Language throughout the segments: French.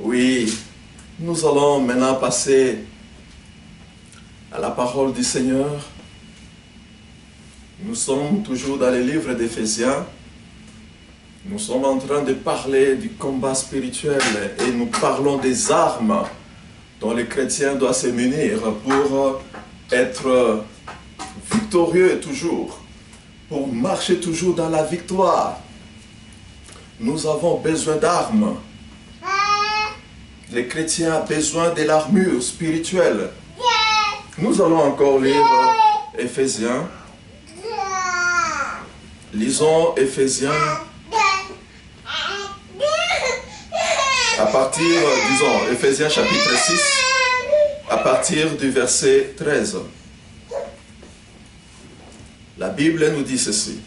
Oui, nous allons maintenant passer à la parole du Seigneur. Nous sommes toujours dans le livre d'Éphésiens. Nous sommes en train de parler du combat spirituel et nous parlons des armes dont les chrétiens doivent se munir pour être victorieux toujours, pour marcher toujours dans la victoire. Nous avons besoin d'armes. Les chrétiens ont besoin de l'armure spirituelle. Nous allons encore lire Éphésiens. Lisons Éphésiens à partir, disons, Éphésiens chapitre 6, à partir du verset 13. La Bible nous dit ceci.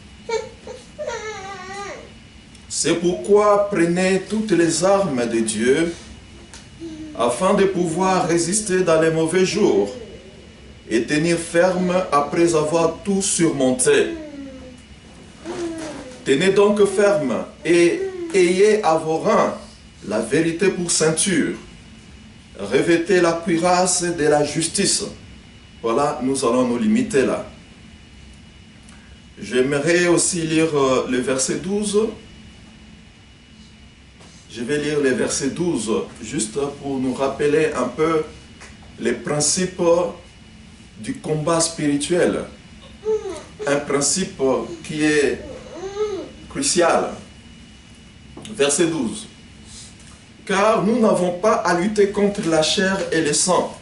C'est pourquoi prenez toutes les armes de Dieu afin de pouvoir résister dans les mauvais jours et tenir ferme après avoir tout surmonté. Tenez donc ferme et ayez à vos reins la vérité pour ceinture. Revêtez la cuirasse de la justice. Voilà, nous allons nous limiter là. J'aimerais aussi lire le verset 12. Je vais lire le verset 12, juste pour nous rappeler un peu les principes du combat spirituel. Un principe qui est crucial. Verset 12. Car nous n'avons pas à lutter contre la chair et le sang,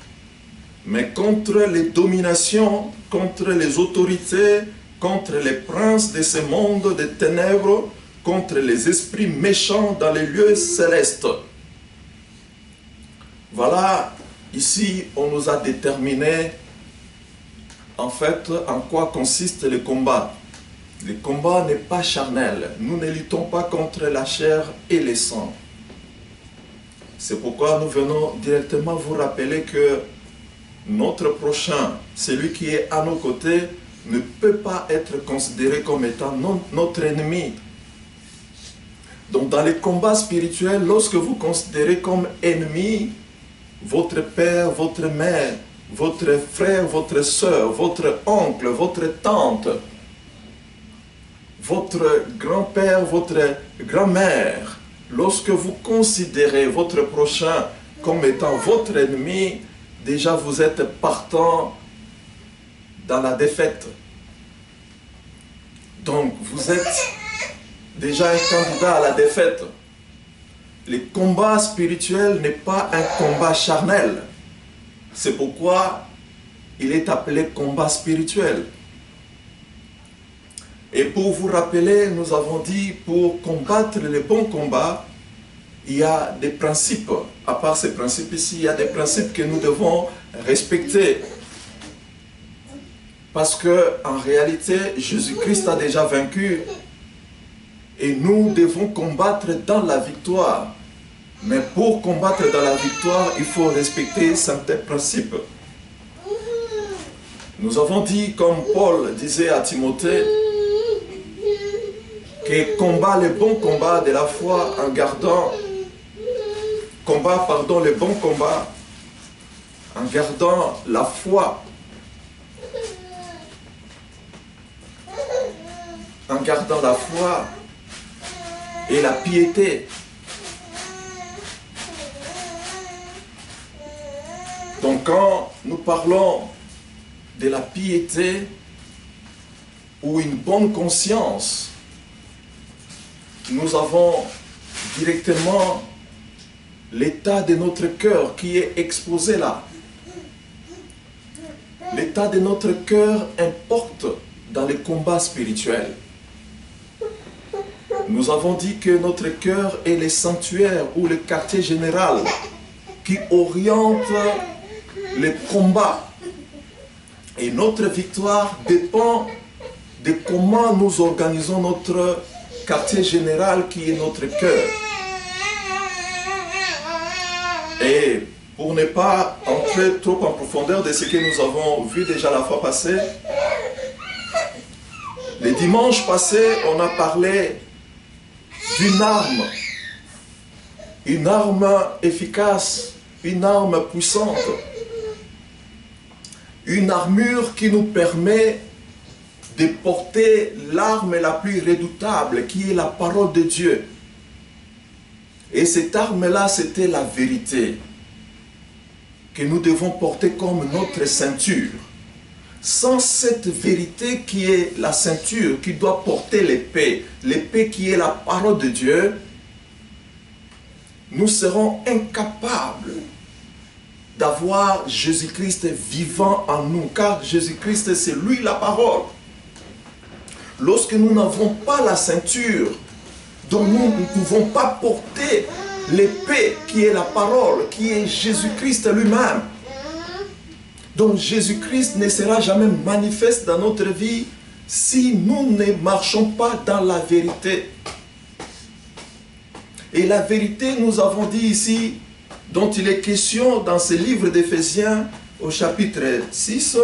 mais contre les dominations, contre les autorités, contre les princes de ce monde des ténèbres, contre les esprits méchants dans les lieux célestes. Voilà, ici, on nous a déterminé, en fait, en quoi consiste le combat. Le combat n'est pas charnel. Nous ne luttons pas contre la chair et le sang. C'est pourquoi nous venons directement vous rappeler que notre prochain, celui qui est à nos côtés, ne peut pas être considéré comme étant notre ennemi. Donc dans les combats spirituels, lorsque vous considérez comme ennemi votre père, votre mère, votre frère, votre soeur, votre oncle, votre tante, votre grand-père, votre grand-mère, lorsque vous considérez votre prochain comme étant votre ennemi, déjà vous êtes partant dans la défaite. Donc vous êtes déjà un candidat à la défaite. Le combat spirituel n'est pas un combat charnel. C'est pourquoi il est appelé combat spirituel. Et pour vous rappeler, nous avons dit, pour combattre le bon combat, il y a des principes. À part ces principes ici, il y a des principes que nous devons respecter. Parce qu'en réalité, Jésus-Christ a déjà vaincu. Et nous devons combattre dans la victoire. Mais pour combattre dans la victoire, il faut respecter certains principes. Nous avons dit, comme Paul disait à Timothée, que combat le bon combat de la foi en gardant, le bon combat en gardant la foi, en gardant la foi et la piété. Donc quand nous parlons de la piété ou une bonne conscience, nous avons directement l'état de notre cœur qui est exposé là. L'état de notre cœur importe dans les combats spirituels. Nous avons dit que notre cœur est le sanctuaire ou le quartier général qui oriente le combat. Et notre victoire dépend de comment nous organisons notre quartier général qui est notre cœur. Et pour ne pas entrer trop en profondeur de ce que nous avons vu déjà la fois passée, le dimanche passé, on a parlé d'une arme une arme efficace, une arme puissante, une armure qui nous permet de porter l'arme la plus redoutable, qui est la parole de Dieu. Et cette arme-là, c'était la vérité, que nous devons porter comme notre ceinture. Sans cette vérité qui est la ceinture, qui doit porter l'épée qui est la parole de Dieu, nous serons incapables d'avoir Jésus-Christ vivant en nous, car Jésus-Christ, c'est lui la parole. Lorsque nous n'avons pas la ceinture, donc nous ne pouvons pas porter l'épée qui est la parole, qui est Jésus-Christ lui-même. Donc Jésus-Christ ne sera jamais manifeste dans notre vie si nous ne marchons pas dans la vérité. Et la vérité, nous avons dit ici, dont il est question dans ce livre d'Éphésiens au chapitre 6,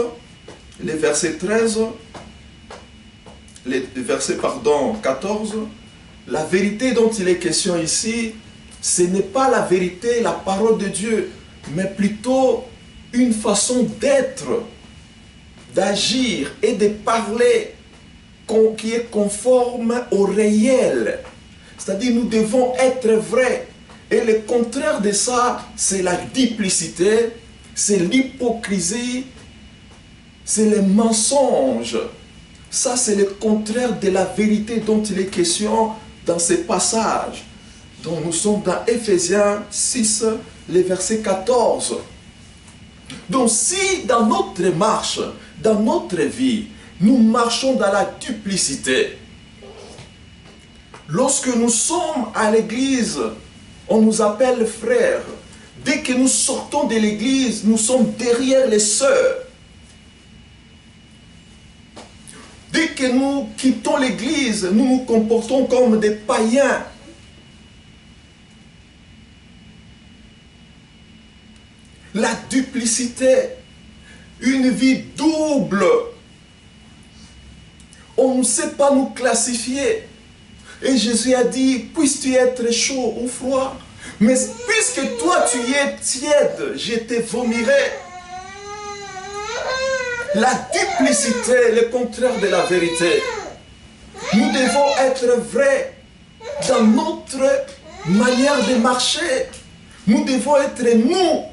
les versets 13, les versets 14, la vérité dont il est question ici, ce n'est pas la vérité, la parole de Dieu, mais plutôt une façon d'être, d'agir et de parler qui est conforme au réel. C'est-à-dire nous devons être vrais. Et le contraire de ça, c'est la duplicité, c'est l'hypocrisie, c'est le mensonge. Ça, c'est le contraire de la vérité dont il est question dans ces passages. Donc nous sommes dans Éphésiens 6, les versets 14. Donc si dans notre marche, dans notre vie, nous marchons dans la duplicité, lorsque nous sommes à l'église, on nous appelle frères. Dès que nous sortons de l'église, nous sommes derrière les sœurs. Dès que nous quittons l'église, nous nous comportons comme des païens. La duplicité, une vie double. On ne sait pas nous classifier. Et Jésus a dit, puisses-tu être chaud ou froid, mais puisque toi tu es tiède, je te vomirai. La duplicité, le contraire de la vérité. Nous devons être vrais dans notre manière de marcher. Nous devons être nous.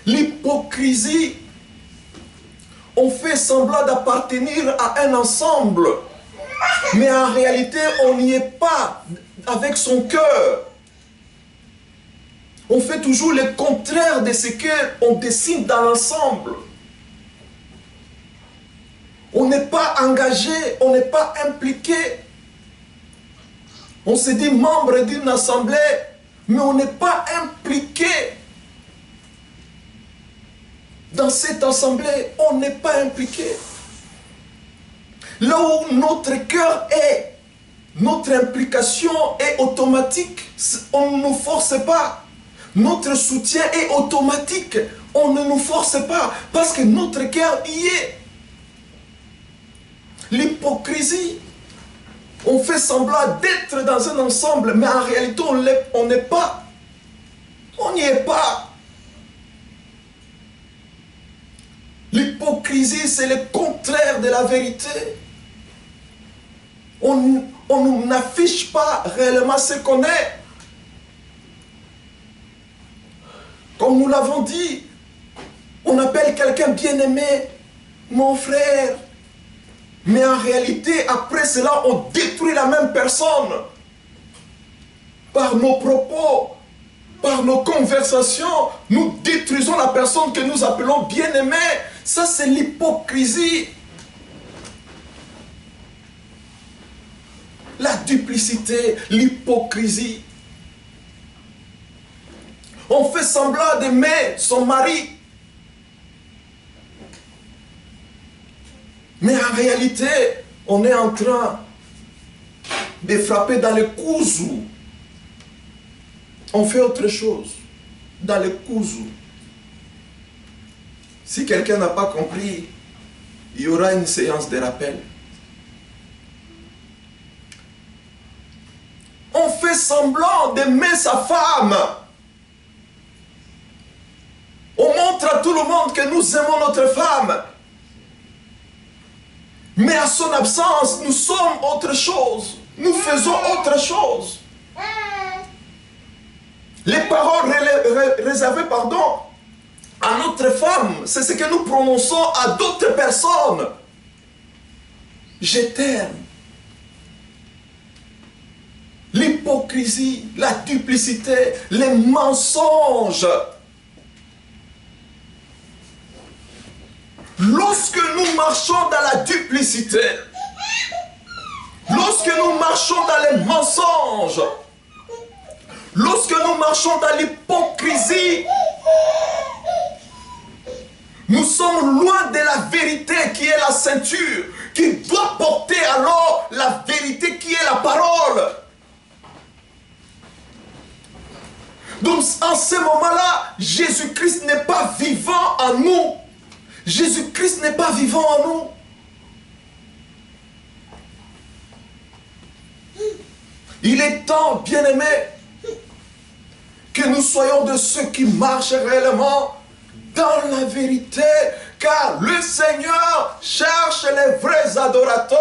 L'hypocrisie, on fait semblant d'appartenir à un ensemble, mais en réalité, on n'y est pas avec son cœur. On fait toujours le contraire de ce qu'on décide dans l'ensemble. On n'est pas engagé, on n'est pas impliqué. On se dit membre d'une assemblée, mais on n'est pas impliqué. Dans cette assemblée, on n'est pas impliqué. Là où notre cœur est, notre implication est automatique. On ne nous force pas. Notre soutien est automatique. On ne nous force pas parce que notre cœur y est. L'hypocrisie, on fait semblant d'être dans un ensemble, mais en réalité, on n'est pas. On n'y est pas. L'hypocrisie, c'est le contraire de la vérité. On n'affiche pas réellement ce qu'on est. Comme nous l'avons dit, on appelle quelqu'un bien-aimé, mon frère. Mais en réalité, après cela, on détruit la même personne. Par nos propos, par nos conversations, nous détruisons la personne que nous appelons bien-aimée. Ça, c'est l'hypocrisie. La duplicité, l'hypocrisie. On fait semblant d'aimer son mari. Mais en réalité, on est en train de frapper dans le cousu. On fait autre chose. Dans le cousu. Si quelqu'un n'a pas compris, il y aura une séance de rappel. semblant d'aimer sa femme. On montre à tout le monde que nous aimons notre femme. Mais à son absence, nous sommes autre chose. Nous faisons autre chose. Les paroles réservées, à notre femme, c'est ce que nous prononçons à d'autres personnes. Je t'aime. L'hypocrisie, la duplicité, les mensonges. Lorsque nous marchons dans la duplicité, lorsque nous marchons dans les mensonges, lorsque nous marchons dans l'hypocrisie, nous sommes loin de la vérité qui est la ceinture, qui doit porter alors la vérité qui est la parole. Donc en ce moment-là, Jésus-Christ n'est pas vivant en nous. Jésus-Christ n'est pas vivant en nous. Il est temps, bien-aimés, que nous soyons de ceux qui marchent réellement dans la vérité, car le Seigneur cherche les vrais adorateurs.